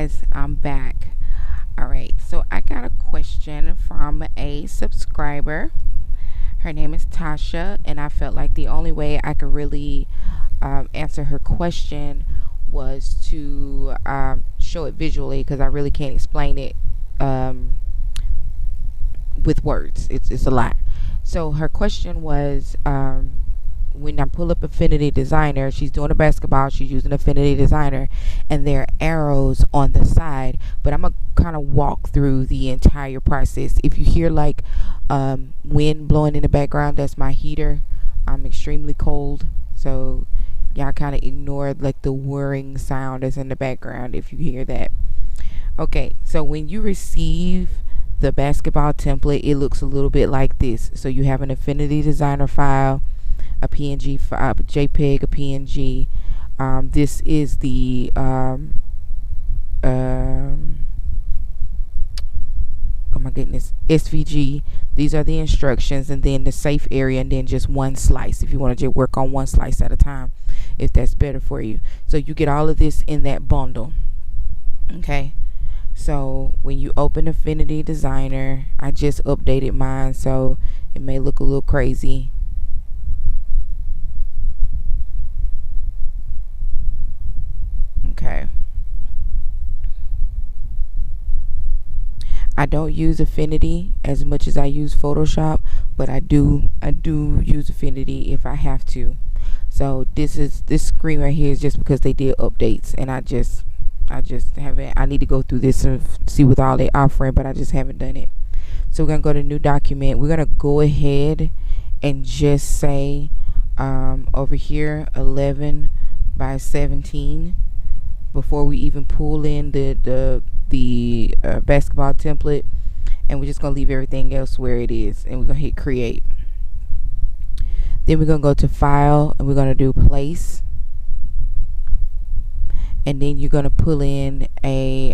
guys, I'm back. All right, so I got a question from a subscriber. Her name is Tasha, and I felt like the only way I could really answer her question was to show it visually, because I really can't explain it um, with words. It's a lot. So her question was, when I pull up Affinity Designer, she's doing a basketball, she's using Affinity Designer, and there are arrows on the side. But I'm gonna kind of walk through the entire process. If you hear like wind blowing in the background, that's my heater. I'm extremely cold, so y'all kind of ignore like the whirring sound that's in the background if you hear that. Okay, so when you receive the basketball template, it looks a little bit like this. So you have an Affinity Designer file, a PNG file, a JPEG, a PNG. This is the oh my goodness, SVG. These are the instructions, and then the safe area, and then just one slice if you want to just work on one slice at a time, if that's better for you. So you get all of this in that bundle. Okay, so when you open Affinity Designer, I just updated mine, so it may look a little crazy. Okay, I don't use Affinity as much as I use Photoshop, but I do use Affinity if I have to. So this screen right here is just because they did updates, and I just haven't. I need to go through this and see what all they offering, but I just haven't done it. So we're gonna go to new document. We're gonna go ahead and just say over here 11 by 17 before we even pull in the basketball template, and we're just gonna leave everything else where it is, and we're gonna hit create. Then we're gonna go to file, and we're gonna do place, and then you're gonna pull in a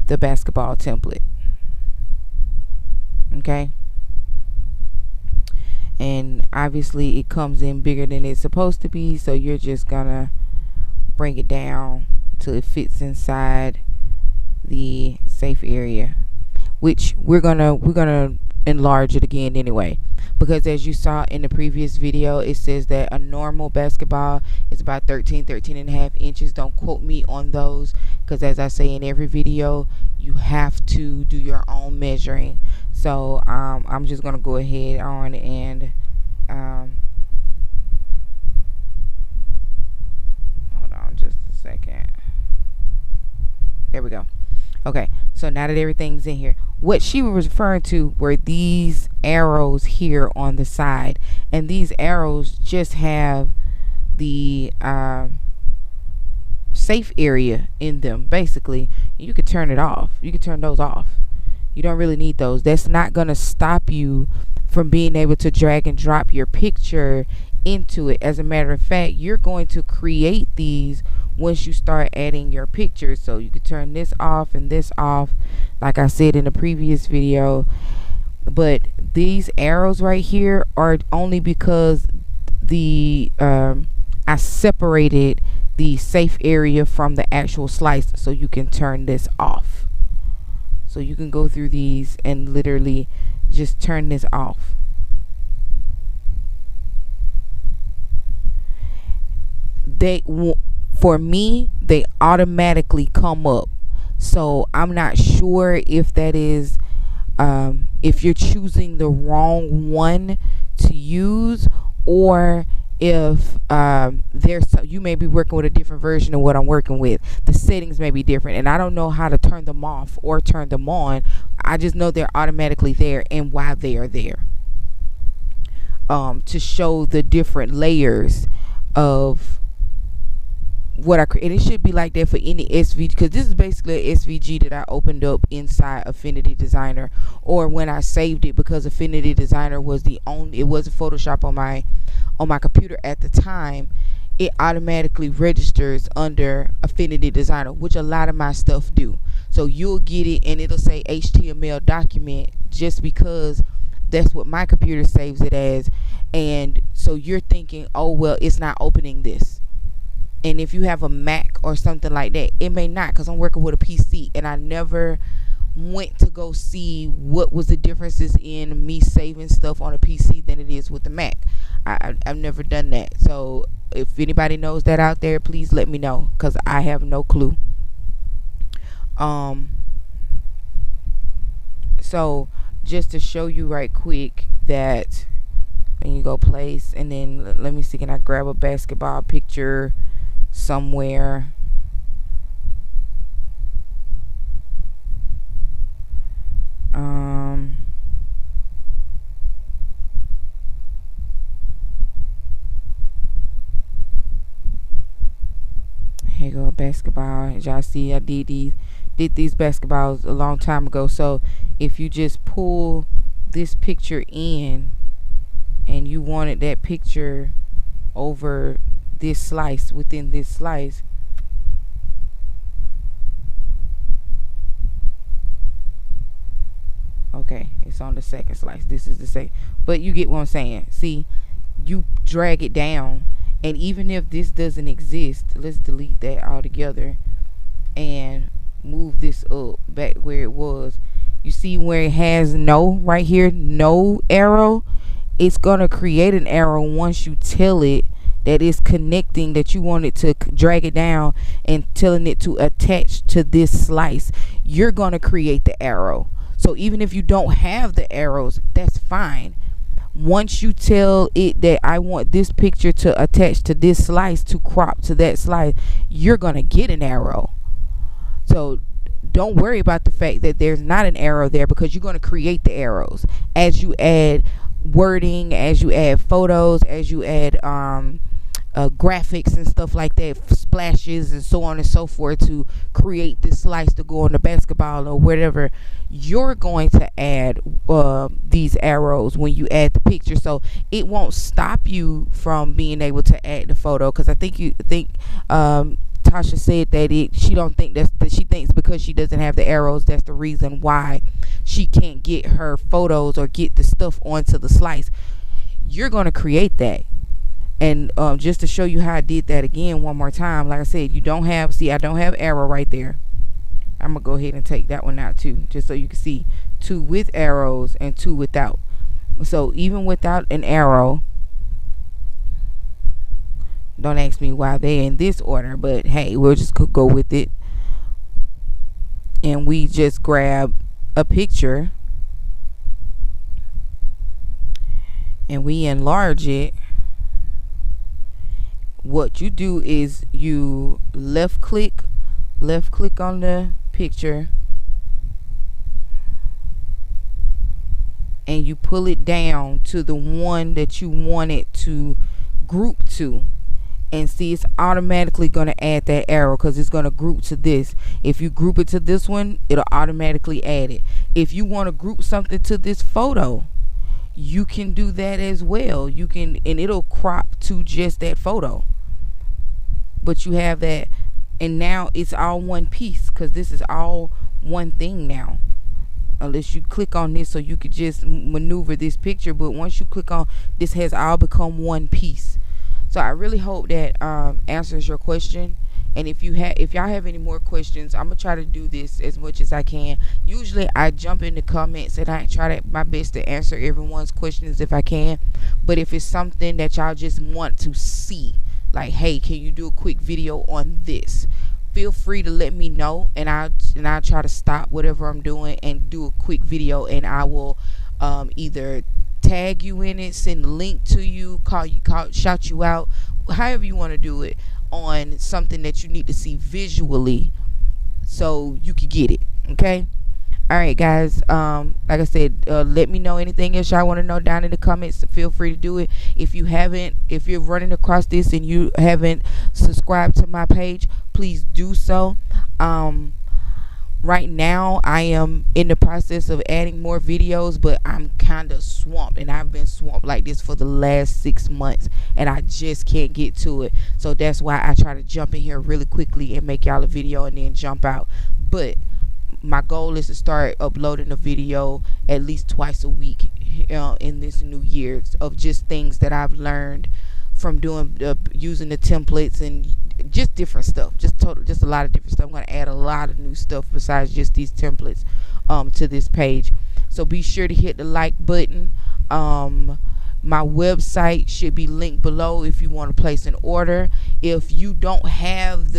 the basketball template. Okay, and obviously it comes in bigger than it's supposed to be, so you're just gonna bring it down till it fits inside the safe area, which we're gonna enlarge it again anyway, because as you saw in the previous video, it says that a normal basketball is about 13 and a half inches. Don't quote me on those, because as I say in every video, you have to do your own measuring. So I'm just gonna go ahead on and hold on just a second. There we go. Okay, so now that everything's in here, what she was referring to were these arrows here on the side, and these arrows just have the safe area in them. Basically, you could turn it off. You could turn those off. You don't really need those. That's not going to stop you from being able to drag and drop your picture into it. As a matter of fact, you're going to create these once you start adding your pictures. So you could turn this off and this off, like I said in the previous video. But these arrows right here are only because the I separated the safe area from the actual slice, so you can turn this off. So you can go through these and literally just turn this off. For me, they automatically come up, so I'm not sure if that is if you're choosing the wrong one to use, or if you may be working with a different version of what I'm working with. The settings may be different, and I don't know how to turn them off or turn them on. I just know they're automatically there, and why they are there, to show the different layers of what I create. And it should be like that for any SVG, because this is basically an SVG that I opened up inside Affinity Designer, or when I saved it, because Affinity Designer was it was a Photoshop on my computer at the time. It automatically registers under Affinity Designer, which a lot of my stuff do. So you'll get it and it'll say HTML document, just because that's what my computer saves it as. And so you're thinking, oh well, it's not opening this. And if you have a Mac or something like that, it may not, because I'm working with a PC, and I never went to go see what was the differences in me saving stuff on a PC than it is with the Mac. I've never done that. So if anybody knows that out there, please let me know, because I have no clue. Um, so just to show you right quick that when you go place, and then let me see, can I grab a basketball picture somewhere? Um, here you go, basketball. As y'all see, I did these basketballs a long time ago. So if you just pull this picture in, and you wanted that picture over this slice, within this slice, okay, it's on the second slice. This is the second, but you get what I'm saying. See, you drag it down, and even if this doesn't exist, let's delete that altogether and move this up back where it was. You see where it has no right here, no arrow? It's gonna create an arrow once you tell it that it's connecting, that you want it to drag it down, and telling it to attach to this slice. You're gonna create the arrow. So even if you don't have the arrows, that's fine. Once you tell it that I want this picture to attach to this slice, to crop to that slice, you're gonna get an arrow. So don't worry about the fact that there's not an arrow there, because you're going to create the arrows as you add wording, as you add photos, as you add graphics and stuff like that, splashes and so on and so forth, to create this slice to go on the basketball or whatever. You're going to add these arrows when you add the picture, so it won't stop you from being able to add the photo. Because I think Tasha said that she don't think that she thinks because she doesn't have the arrows, that's the reason why she can't get her photos or get the stuff onto the slice. You're going to create that. And just to show you how I did that again one more time, like I said, I don't have arrow right there. I'm gonna go ahead and take that one out too, just so you can see two with arrows and two without. So even without an arrow, don't ask me why they're in this order, but hey, we'll just go with it. And we just grab a picture and we enlarge it. What you do is you left click on the picture, and you pull it down to the one that you want it to group to. And see, it's automatically going to add that arrow, because it's going to group to this. If you group it to this one, it'll automatically add it. If you want to group something to this photo, you can do that as well. You can, and it'll crop to just that photo. But you have that, and now it's all one piece, because this is all one thing now. Unless you click on this, so you could just maneuver this picture, but once you click on this, has all become one piece. So I really hope that answers your question. And if y'all have any more questions, I'm gonna try to do this as much as I can. Usually I jump in the comments and I try my best to answer everyone's questions if I can. But if it's something that y'all just want to see, like, hey, can you do a quick video on this, feel free to let me know, and I'll try to stop whatever I'm doing and do a quick video, and I will either tag you in it, send a link to you, shout you out, however you want to do it, on something that you need to see visually so you can get it. Okay. All right, guys. Like I said, let me know anything else y'all want to know down in the comments. Feel free to do it. If you're running across this and you haven't subscribed to my page, please do so. Right now I am in the process of adding more videos, but I'm kind of swamped, and I've been swamped like this for the last 6 months, and I just can't get to it. So that's why I try to jump in here really quickly and make y'all a video and then jump out. But my goal is to start uploading a video at least twice a week in this new year, of just things that I've learned from doing using the templates and just different stuff, just a lot of different stuff. I'm going to add a lot of new stuff besides just these templates to this page. So be sure to hit the like button. My website should be linked below if you want to place an order. If you don't have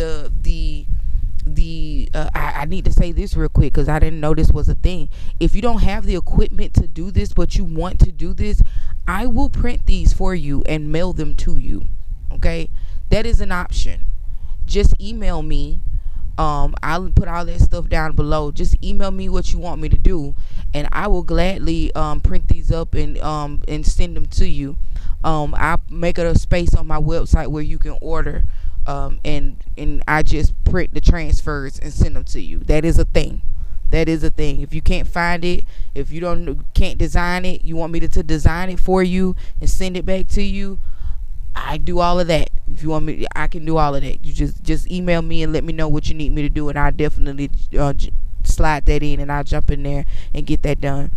I need to say this real quick because I didn't know this was a thing. If you don't have the equipment to do this but you want to do this, I will print these for you and mail them to you. Okay, that is an option. Just email me. I'll put all that stuff down below. Just email me what you want me to do, and I will gladly print these up and send them to you. I make it a space on my website where you can order, and I just print the transfers and send them to you. That is a thing. That is a thing. If you can't find it, if you can't design it, you want me to design it for you and send it back to you, I do all of that. If you want me, I can do all of that. You just email me and let me know what you need me to do, and I'll definitely slide that in, and I'll jump in there and get that done.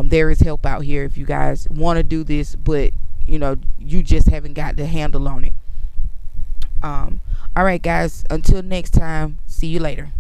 There is help out here if you guys want to do this, but you just haven't got the handle on it. All right, guys. Until next time. See you later.